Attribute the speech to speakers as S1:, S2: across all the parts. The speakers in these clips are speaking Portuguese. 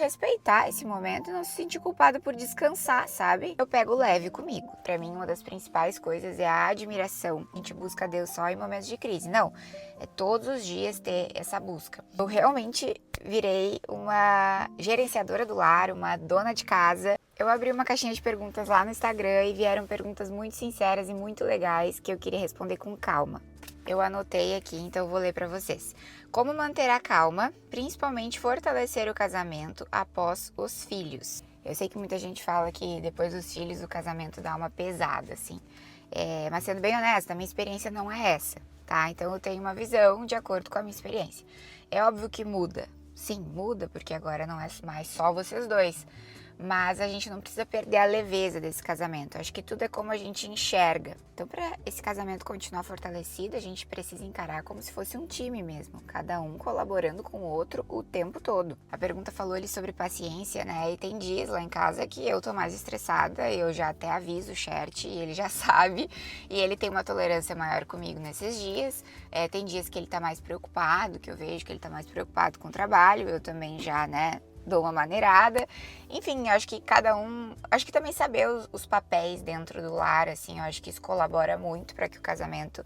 S1: respeitar esse momento e não se sentir culpada por descansar, sabe? Eu pego leve comigo. Pra mim, uma das principais coisas é a admiração. A gente busca Deus só em momentos de crise. Não, é todos os dias ter essa busca. Eu realmente virei uma gerenciadora do lar, uma dona de casa. Eu abri uma caixinha de perguntas lá no Instagram e vieram perguntas muito sinceras e muito legais que eu queria responder com calma. Eu anotei aqui, então eu vou ler para vocês. Como manter a calma, principalmente fortalecer o casamento após os filhos. Eu sei que muita gente fala que depois dos filhos o casamento dá uma pesada, assim. Mas sendo bem honesta, a minha experiência não é essa, tá? Então eu tenho uma visão de acordo com a minha experiência. É óbvio que muda. Sim, muda, porque agora não é mais só vocês dois. Mas a gente não precisa perder a leveza desse casamento. Eu acho que tudo é como a gente enxerga. Então, para esse casamento continuar fortalecido, a gente precisa encarar como se fosse um time mesmo. Cada um colaborando com o outro o tempo todo. A pergunta falou ali sobre paciência, né? E tem dias lá em casa que eu tô mais estressada. Eu já até aviso o Xert e ele já sabe. E ele tem uma tolerância maior comigo nesses dias. Tem dias que ele tá mais preocupado, que eu vejo que ele tá mais preocupado com o trabalho. Eu também já, né, dou uma maneirada. Enfim, acho que cada um... Acho que também saber os papéis dentro do lar, assim, eu acho que isso colabora muito para que o casamento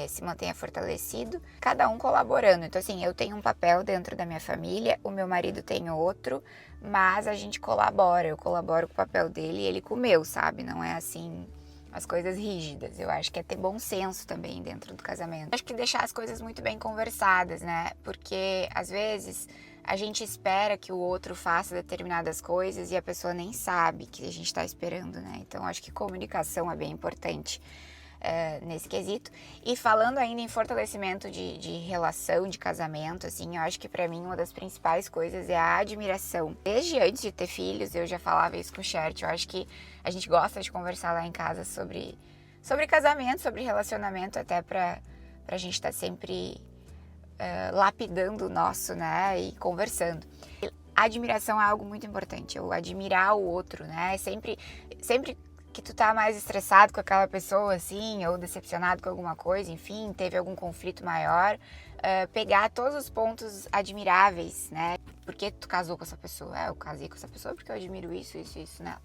S1: se mantenha fortalecido. Cada um colaborando. Então, assim, eu tenho um papel dentro da minha família, o meu marido tem outro, mas a gente colabora. Eu colaboro com o papel dele e ele com o meu, sabe? Não é assim... as coisas rígidas. Eu acho que é ter bom senso também dentro do casamento. Acho que deixar as coisas muito bem conversadas, né? Porque, às vezes, a gente espera que o outro faça determinadas coisas e a pessoa nem sabe que a gente tá esperando, né? Então, acho que comunicação é bem importante nesse quesito. E falando ainda em fortalecimento de relação, de casamento, assim, eu acho que pra mim uma das principais coisas é a admiração. Desde antes de ter filhos, eu já falava isso com o Xert, eu acho que a gente gosta de conversar lá em casa sobre casamento, sobre relacionamento, até pra gente estar sempre lapidando o nosso, né, e conversando. A admiração é algo muito importante, eu admirar o outro, né, sempre que tu tá mais estressado com aquela pessoa, assim, ou decepcionado com alguma coisa, enfim, teve algum conflito maior, pegar todos os pontos admiráveis, né, por que tu casou com essa pessoa? Eu casei com essa pessoa porque eu admiro isso nela.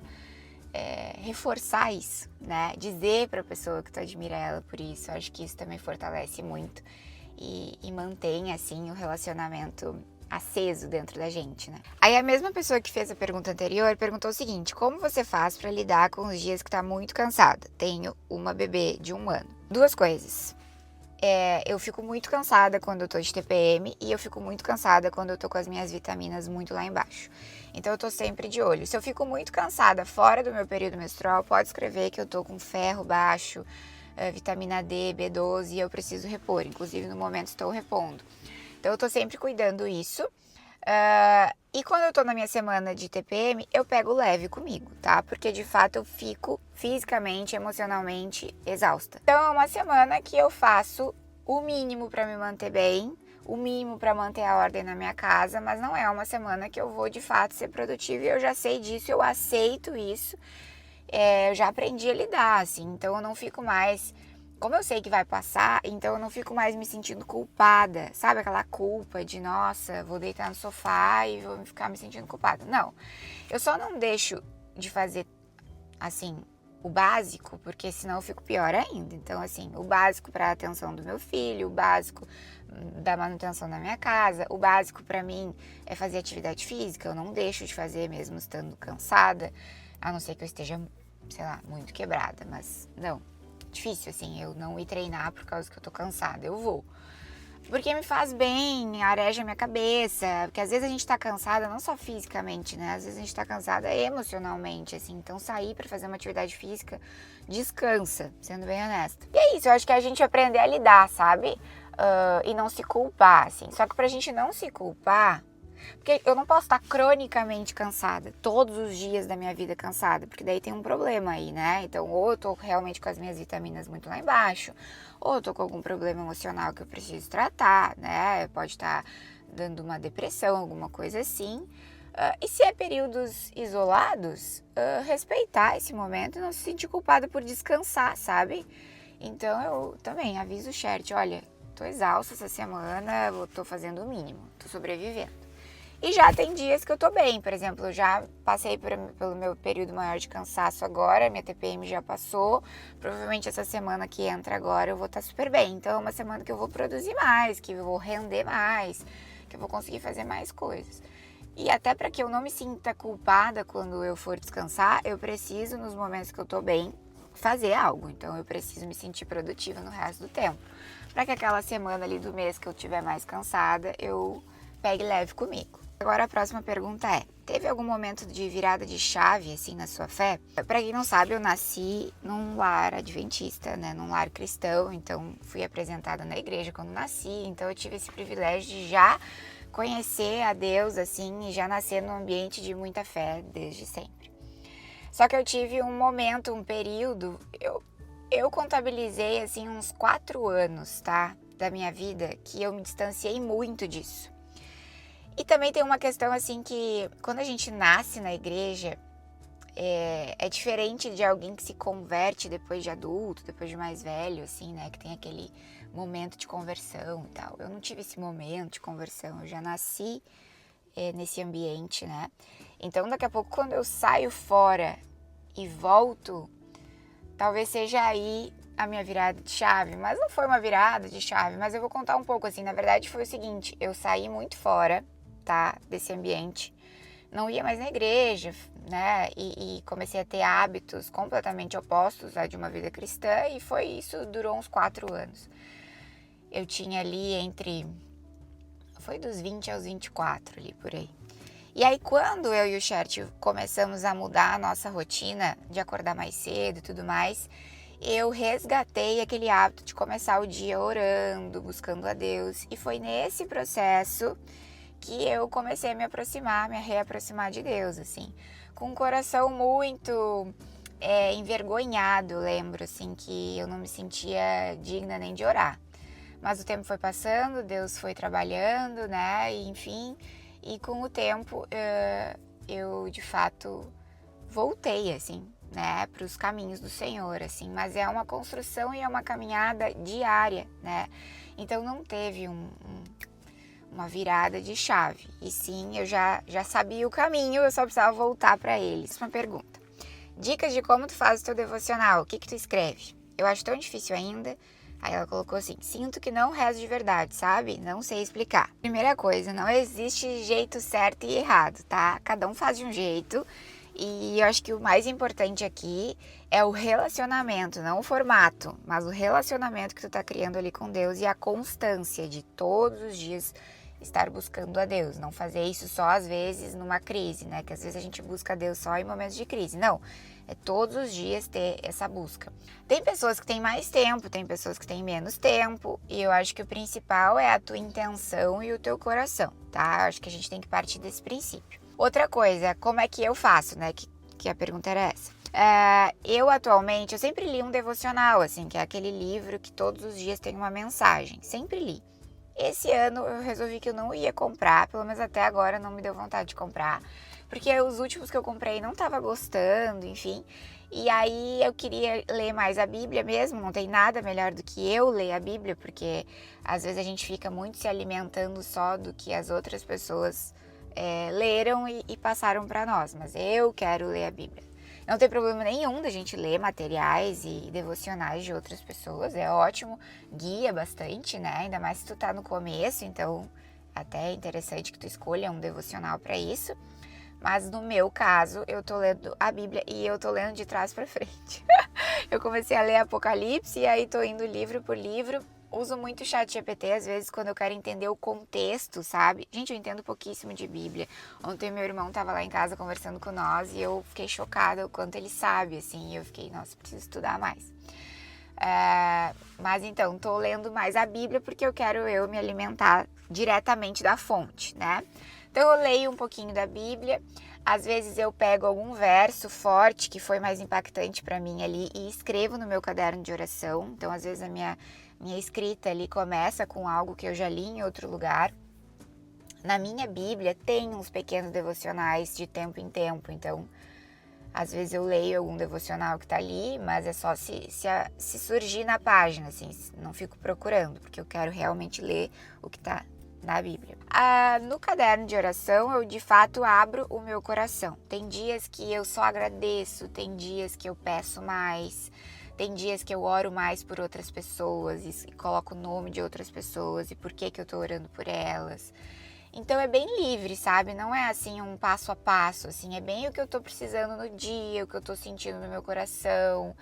S1: Reforçar isso, né, dizer pra pessoa que tu admira ela por isso, eu acho que isso também fortalece muito e mantém, assim, o relacionamento aceso dentro da gente, né? Aí a mesma pessoa que fez a pergunta anterior perguntou o seguinte: como você faz pra lidar com os dias que tá muito cansada? Tenho uma bebê de 1 ano. Duas coisas. Eu fico muito cansada quando eu tô de TPM e eu fico muito cansada quando eu tô com as minhas vitaminas muito lá embaixo. Então eu tô sempre de olho. Se eu fico muito cansada fora do meu período menstrual, pode escrever que eu tô com ferro baixo, vitamina D, B12 e eu preciso repor. Inclusive no momento estou repondo. Então eu tô sempre cuidando isso. E quando eu tô na minha semana de TPM, eu pego leve comigo, tá? Porque de fato eu fico fisicamente, emocionalmente exausta. Então é uma semana que eu faço o mínimo pra me manter bem, o mínimo pra manter a ordem na minha casa, mas não é uma semana que eu vou de fato ser produtiva e eu já sei disso, eu aceito isso. Eu já aprendi a lidar, assim, então eu não fico mais... Como eu sei que vai passar, então eu não fico mais me sentindo culpada, sabe? Aquela culpa de, nossa, vou deitar no sofá e vou ficar me sentindo culpada. Não, eu só não deixo de fazer, assim, o básico, porque senão eu fico pior ainda. Então, assim, o básico para a atenção do meu filho, o básico da manutenção da minha casa, o básico para mim é fazer atividade física, eu não deixo de fazer mesmo estando cansada, a não ser que eu esteja, sei lá, muito quebrada, mas não. Difícil, assim, eu não ir treinar por causa que eu tô cansada, eu vou. Porque me faz bem, areja minha cabeça, porque às vezes a gente tá cansada, não só fisicamente, né? Às vezes a gente tá cansada emocionalmente, assim. Então sair pra fazer uma atividade física descansa, sendo bem honesta. E é isso, eu acho que a gente aprender a lidar, sabe? E não se culpar, assim. Só que pra gente não se culpar... Porque eu não posso estar cronicamente cansada, todos os dias da minha vida cansada, porque daí tem um problema aí, né? Então, ou eu tô realmente com as minhas vitaminas muito lá embaixo, ou eu tô com algum problema emocional que eu preciso tratar, né? Pode estar dando uma depressão, alguma coisa assim. E se é períodos isolados, respeitar esse momento e não se sentir culpada por descansar, sabe? Então, eu também aviso o Xert, olha, tô exausta essa semana, tô fazendo o mínimo, tô sobrevivendo. E já tem dias que eu tô bem, por exemplo, eu já passei pelo meu período maior de cansaço agora, minha TPM já passou, provavelmente essa semana que entra agora eu vou estar super bem. Então é uma semana que eu vou produzir mais, que eu vou render mais, que eu vou conseguir fazer mais coisas. E até para que eu não me sinta culpada quando eu for descansar, eu preciso, nos momentos que eu tô bem, fazer algo. Então eu preciso me sentir produtiva no resto do tempo. Para que aquela semana ali do mês que eu tiver mais cansada, eu pegue leve comigo. Agora a próxima pergunta é: teve algum momento de virada de chave assim na sua fé? Para quem não sabe, eu nasci num lar adventista, né, num lar cristão, então fui apresentada na igreja quando nasci, então eu tive esse privilégio de já conhecer a Deus assim e já nascer num ambiente de muita fé desde sempre. Só que eu tive um momento, um período, eu contabilizei assim uns 4 anos, tá, da minha vida que eu me distanciei muito disso. E também tem uma questão assim que quando a gente nasce na igreja, é diferente de alguém que se converte depois de adulto, depois de mais velho, assim, né? Que tem aquele momento de conversão e tal. Eu não tive esse momento de conversão, eu já nasci nesse ambiente, né? Então daqui a pouco quando eu saio fora e volto, talvez seja aí a minha virada de chave. Mas não foi uma virada de chave, mas eu vou contar um pouco assim. Na verdade foi o seguinte, eu saí muito fora, tá, desse ambiente, não ia mais na igreja, né, e comecei a ter hábitos completamente opostos à de uma vida cristã, e isso durou uns 4 anos. Eu tinha ali foi dos 20 aos 24 ali, por aí. E aí quando eu e o Chert começamos a mudar a nossa rotina, de acordar mais cedo e tudo mais, eu resgatei aquele hábito de começar o dia orando, buscando a Deus, e foi nesse processo que eu comecei a me reaproximar de Deus, assim, com um coração muito envergonhado. Eu lembro, assim, que eu não me sentia digna nem de orar. Mas o tempo foi passando, Deus foi trabalhando, né, e, enfim, e com o tempo eu, de fato, voltei, assim, né, para os caminhos do Senhor, assim, mas é uma construção e é uma caminhada diária, né, então não teve uma virada de chave, e sim, eu já sabia o caminho, eu só precisava voltar para eles. Uma pergunta: dicas de como tu faz o teu devocional, o que tu escreve? Eu acho tão difícil ainda. Aí ela colocou assim: sinto que não rezo de verdade, sabe? Não sei explicar. Primeira coisa, não existe jeito certo e errado, tá? Cada um faz de um jeito. E eu acho que o mais importante aqui é o relacionamento, não o formato, mas o relacionamento que tu tá criando ali com Deus e a constância de todos os dias estar buscando a Deus. Não fazer isso só às vezes numa crise, né? Que às vezes a gente busca a Deus só em momentos de crise. Não, é todos os dias ter essa busca. Tem pessoas que têm mais tempo, tem pessoas que têm menos tempo, e eu acho que o principal é a tua intenção e o teu coração, tá? Eu acho que a gente tem que partir desse princípio. Outra coisa, como é que eu faço, né? Que a pergunta era essa. Eu atualmente, eu sempre li um devocional, assim, que é aquele livro que todos os dias tem uma mensagem. Sempre li. Esse ano eu resolvi que eu não ia comprar, pelo menos até agora não me deu vontade de comprar, porque os últimos que eu comprei não estava gostando, enfim. E aí eu queria ler mais a Bíblia mesmo, não tem nada melhor do que eu ler a Bíblia, porque às vezes a gente fica muito se alimentando só do que as outras pessoas leram e passaram para nós, mas eu quero ler a Bíblia. Não tem problema nenhum da gente ler materiais e devocionais de outras pessoas, é ótimo, guia bastante, né? Ainda mais se tu tá no começo, então até é interessante que tu escolha um devocional para isso. Mas no meu caso, eu tô lendo a Bíblia e eu tô lendo de trás para frente. Eu comecei a ler Apocalipse e aí tô indo livro por livro. Uso muito o ChatGPT, às vezes, quando eu quero entender o contexto, sabe? Gente, eu entendo pouquíssimo de Bíblia. Ontem meu irmão tava lá em casa conversando com nós e eu fiquei chocada o quanto ele sabe, assim. E eu fiquei, nossa, preciso estudar mais. Mas então, tô lendo mais a Bíblia porque eu quero me alimentar diretamente da fonte, né? Então eu leio um pouquinho da Bíblia. Às vezes eu pego algum verso forte que foi mais impactante para mim ali e escrevo no meu caderno de oração. Então, às vezes a minha escrita ali começa com algo que eu já li em outro lugar. Na minha Bíblia tem uns pequenos devocionais de tempo em tempo, então às vezes eu leio algum devocional que tá ali, mas é só se surgir na página, assim, não fico procurando, porque eu quero realmente ler o que tá na Bíblia. No caderno de oração, eu de fato abro o meu coração. Tem dias que eu só agradeço, tem dias que eu peço mais, tem dias que eu oro mais por outras pessoas e coloco o nome de outras pessoas e por que eu tô orando por elas. Então é bem livre, sabe? Não é assim um passo a passo, assim, é bem o que eu tô precisando no dia, o que eu tô sentindo no meu coração.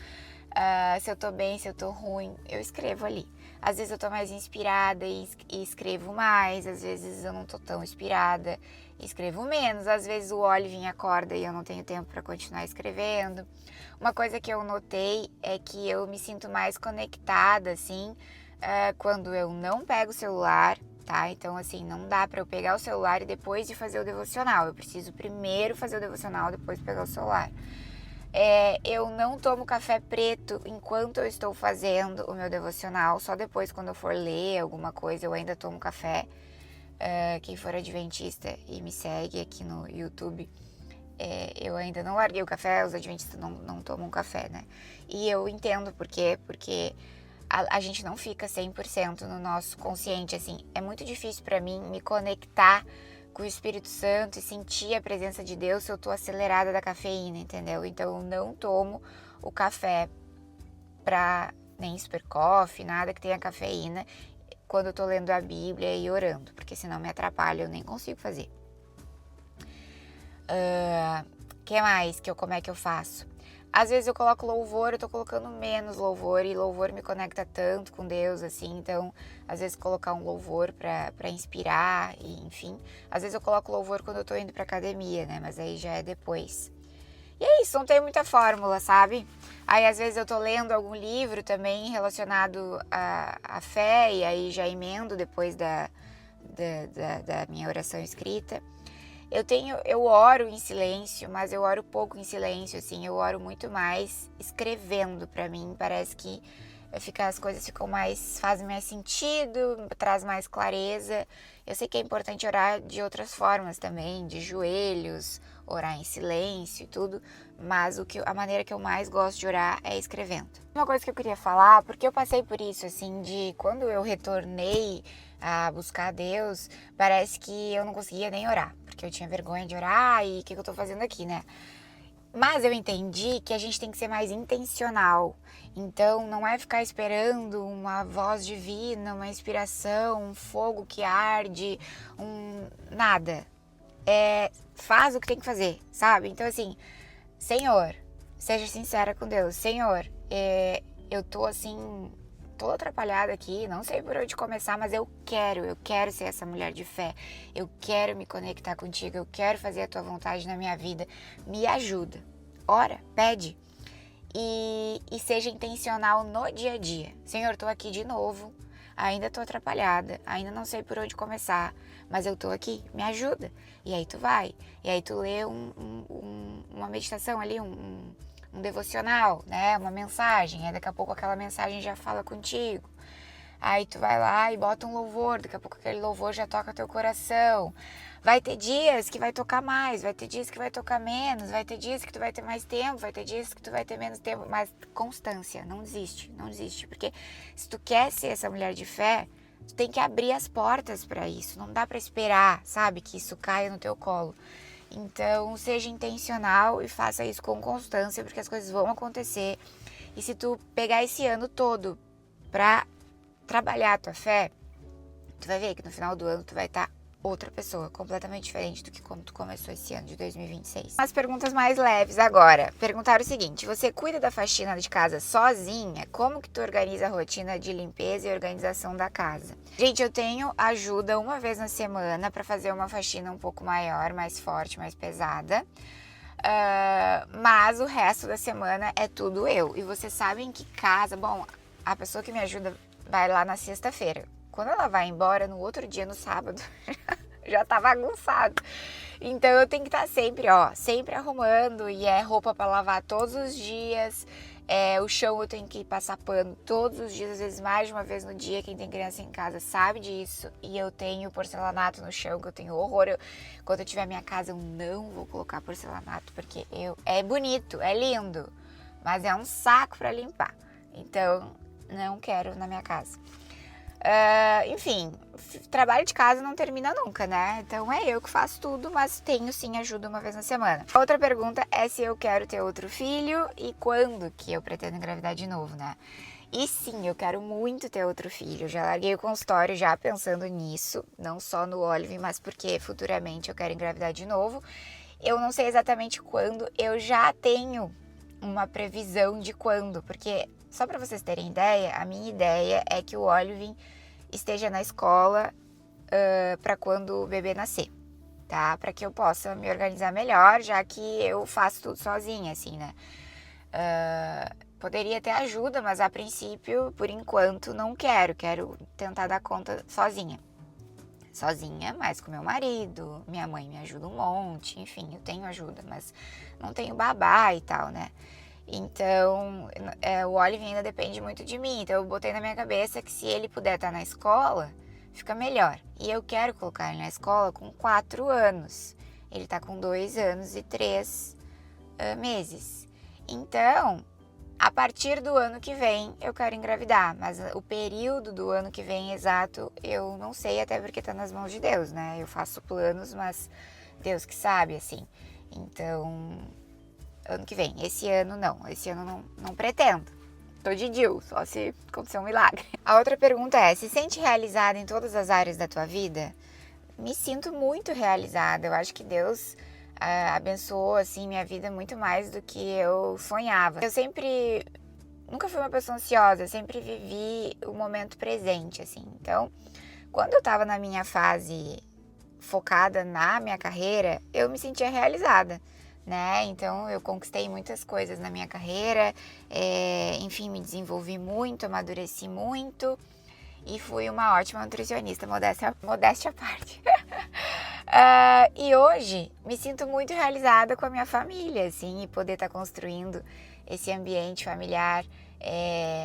S1: Se eu tô bem, se eu tô ruim, eu escrevo ali. Às vezes eu tô mais inspirada e escrevo mais, às vezes eu não tô tão inspirada e escrevo menos, às vezes o Oliver acorda e eu não tenho tempo para continuar escrevendo. Uma coisa que eu notei é que eu me sinto mais conectada, assim, quando eu não pego o celular, tá? Então, assim, não dá para eu pegar o celular e depois de fazer o devocional. Eu preciso primeiro fazer o devocional, depois pegar o celular. Eu não tomo café preto enquanto eu estou fazendo o meu devocional, só depois quando eu for ler alguma coisa eu ainda tomo café. Quem for adventista e me segue aqui no YouTube, eu ainda não larguei o café, os adventistas não tomam café, né? E eu entendo por quê, porque a gente não fica 100% no nosso consciente, assim, é muito difícil para mim me conectar com o Espírito Santo e sentir a presença de Deus se eu tô acelerada da cafeína, entendeu? Então eu não tomo o café nem super coffee, nada que tenha cafeína, quando eu tô lendo a Bíblia e orando, porque senão me atrapalha, eu nem consigo fazer. Que mais? Como é que eu faço? Às vezes eu coloco louvor, eu tô colocando menos louvor e louvor me conecta tanto com Deus, assim, então às vezes colocar um louvor pra inspirar e enfim. Às vezes eu coloco louvor quando eu tô indo pra academia, né, mas aí já é depois. E é isso, não tem muita fórmula, sabe? Aí às vezes eu tô lendo algum livro também relacionado à fé e aí já emendo depois da minha oração escrita. Eu oro em silêncio, mas eu oro pouco em silêncio, assim, eu oro muito mais escrevendo. Pra mim, parece que as coisas fazem mais sentido, traz mais clareza. Eu sei que é importante orar de outras formas também, de joelhos, orar em silêncio e tudo, mas a maneira que eu mais gosto de orar é escrevendo. Uma coisa que eu queria falar, porque eu passei por isso, assim, de quando eu retornei a buscar a Deus, parece que eu não conseguia nem orar, porque eu tinha vergonha de orar e o que eu tô fazendo aqui, né? Mas eu entendi que a gente tem que ser mais intencional. Então, não é ficar esperando uma voz divina, uma inspiração, um fogo que arde, nada. Faz o que tem que fazer, sabe? Então, assim, Senhor, seja sincera com Deus. Senhor, eu tô assim, toda atrapalhada aqui, não sei por onde começar, mas eu quero ser essa mulher de fé. Eu quero me conectar contigo, eu quero fazer a tua vontade na minha vida. Me ajuda. Ora, pede. E seja intencional no dia a dia. Senhor, tô aqui de novo, ainda tô atrapalhada, ainda não sei por onde começar, mas eu tô aqui, me ajuda. E aí tu vai, e aí tu lê uma meditação ali, um devocional, né, uma mensagem, aí daqui a pouco aquela mensagem já fala contigo. Aí tu vai lá e bota um louvor, daqui a pouco aquele louvor já toca teu coração. Vai ter dias que vai tocar mais, vai ter dias que vai tocar menos, vai ter dias que tu vai ter mais tempo, vai ter dias que tu vai ter menos tempo, mas constância, não desiste, porque se tu quer ser essa mulher de fé, tu tem que abrir as portas para isso, não dá para esperar, sabe, que isso caia no teu colo. Então, seja intencional e faça isso com constância, porque as coisas vão acontecer. E se tu pegar esse ano todo pra trabalhar a tua fé, tu vai ver que no final do ano tu vai estar outra pessoa, completamente diferente do que como tu começou esse ano de 2026. As perguntas mais leves agora. Perguntaram o seguinte: você cuida da faxina de casa sozinha? Como que tu organiza a rotina de limpeza e organização da casa? Gente, eu tenho ajuda uma vez na semana para fazer uma faxina um pouco maior, mais forte, mais pesada. Mas o resto da semana é tudo eu. E vocês sabem que casa... Bom, a pessoa que me ajuda vai lá na sexta-feira. Quando ela vai embora, no outro dia, no sábado, já tá bagunçado. Então eu tenho que estar sempre arrumando, e é roupa para lavar todos os dias. O chão eu tenho que passar pano todos os dias, às vezes mais de uma vez no dia. Quem tem criança em casa sabe disso. E eu tenho porcelanato no chão, que eu tenho horror. Quando eu tiver minha casa, eu não vou colocar porcelanato, porque é bonito, é lindo, mas é um saco para limpar. Então, não quero na minha casa. Enfim, trabalho de casa não termina nunca, né? Então é eu que faço tudo, mas tenho sim ajuda uma vez na semana. Outra pergunta é se eu quero ter outro filho e quando que eu pretendo engravidar de novo, né? E sim, eu quero muito ter outro filho. Já larguei o consultório já pensando nisso, não só no Olive, mas porque futuramente eu quero engravidar de novo. Eu não sei exatamente quando, eu já tenho uma previsão de quando, porque só para vocês terem ideia, a minha ideia é que o Olive esteja na escola para quando o bebê nascer, tá? Para que eu possa me organizar melhor, já que eu faço tudo sozinha, assim, né? Poderia ter ajuda, mas a princípio, por enquanto, não quero. Quero tentar dar conta sozinha. Sozinha, mas com meu marido, minha mãe me ajuda um monte, enfim, eu tenho ajuda, mas não tenho babá e tal, né? Então, o Olive ainda depende muito de mim. Então, eu botei na minha cabeça que se ele puder estar na escola, fica melhor. E eu quero colocar ele na escola com 4 anos. Ele tá com 2 anos e 3 meses. Então, a partir do ano que vem eu quero engravidar, mas o período do ano que vem exato eu não sei, até porque tá nas mãos de Deus, né? Eu faço planos, mas Deus que sabe, assim. Então, ano que vem. Esse ano não pretendo. Tô de Jill, só se acontecer um milagre. A outra pergunta é, se sente realizada em todas as áreas da tua vida? Me sinto muito realizada, eu acho que Deus abençoou assim minha vida muito mais do que eu sonhava. Eu nunca fui uma pessoa ansiosa, sempre vivi o momento presente, assim. Então, quando eu tava na minha fase focada na minha carreira, eu me sentia realizada, né? Então, eu conquistei muitas coisas na minha carreira, enfim, me desenvolvi muito, amadureci muito e fui uma ótima nutricionista, modéstia à parte. E hoje me sinto muito realizada com a minha família, assim, e poder estar construindo esse ambiente familiar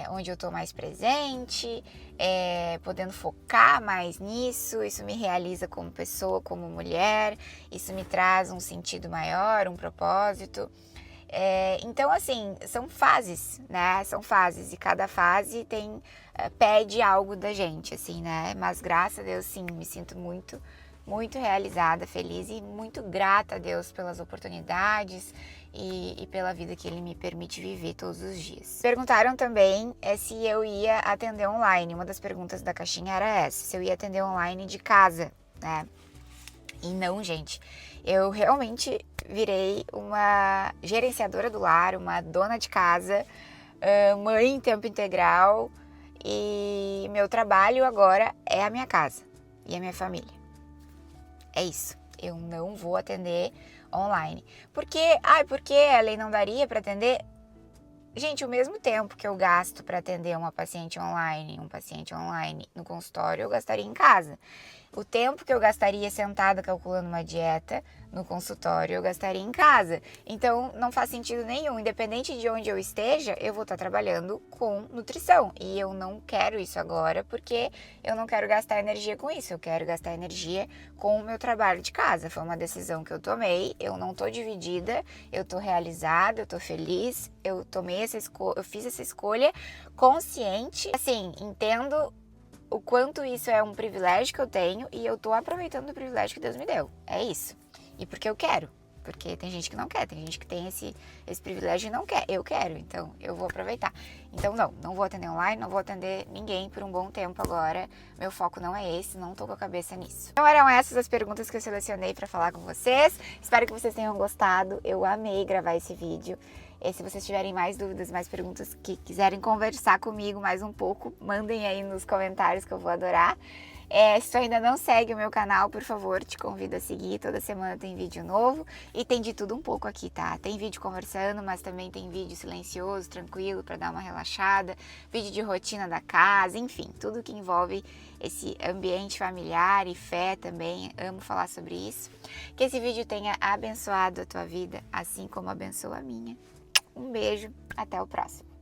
S1: onde eu estou mais presente, podendo focar mais nisso. Isso me realiza como pessoa, como mulher, isso me traz um sentido maior, um propósito. Então, assim, são fases, né? São fases e cada fase pede algo da gente, assim, né? Mas graças a Deus, sim, me sinto muito, muito realizada, feliz e muito grata a Deus pelas oportunidades e pela vida que Ele me permite viver todos os dias. Perguntaram também se eu ia atender online. Uma das perguntas da caixinha era essa, se eu ia atender online de casa, né? E não, gente, eu realmente virei uma gerenciadora do lar, uma dona de casa, mãe em tempo integral, e meu trabalho agora é a minha casa e a minha família. É isso, eu não vou atender online. Por quê? Porque a lei não daria para atender? Gente, o mesmo tempo que eu gasto para atender um paciente online no consultório, eu gastaria em casa. O tempo que eu gastaria sentada calculando uma dieta no consultório, eu gastaria em casa. Então, não faz sentido nenhum. Independente de onde eu esteja, eu vou estar trabalhando com nutrição. E eu não quero isso agora, porque eu não quero gastar energia com isso. Eu quero gastar energia com o meu trabalho de casa. Foi uma decisão que eu tomei. Eu não tô dividida. Eu tô realizada, eu tô feliz. Eu fiz essa escolha consciente. Assim, entendo o quanto isso é um privilégio que eu tenho e eu tô aproveitando o privilégio que Deus me deu. É isso. E porque eu quero. Porque tem gente que não quer, tem gente que tem esse privilégio e não quer. Eu quero, então eu vou aproveitar. Então não vou atender online, não vou atender ninguém por um bom tempo agora. Meu foco não é esse, não tô com a cabeça nisso. Então eram essas as perguntas que eu selecionei para falar com vocês. Espero que vocês tenham gostado. Eu amei gravar esse vídeo. E se vocês tiverem mais dúvidas, mais perguntas, que quiserem conversar comigo mais um pouco, mandem aí nos comentários que eu vou adorar. Se tu ainda não segue o meu canal, por favor, te convido a seguir. Toda semana tem vídeo novo e tem de tudo um pouco aqui, tá? Tem vídeo conversando, mas também tem vídeo silencioso, tranquilo, para dar uma relaxada, vídeo de rotina da casa, enfim, tudo que envolve esse ambiente familiar e fé também. Amo falar sobre isso. Que esse vídeo tenha abençoado a tua vida, assim como abençoa a minha. Um beijo, até o próximo.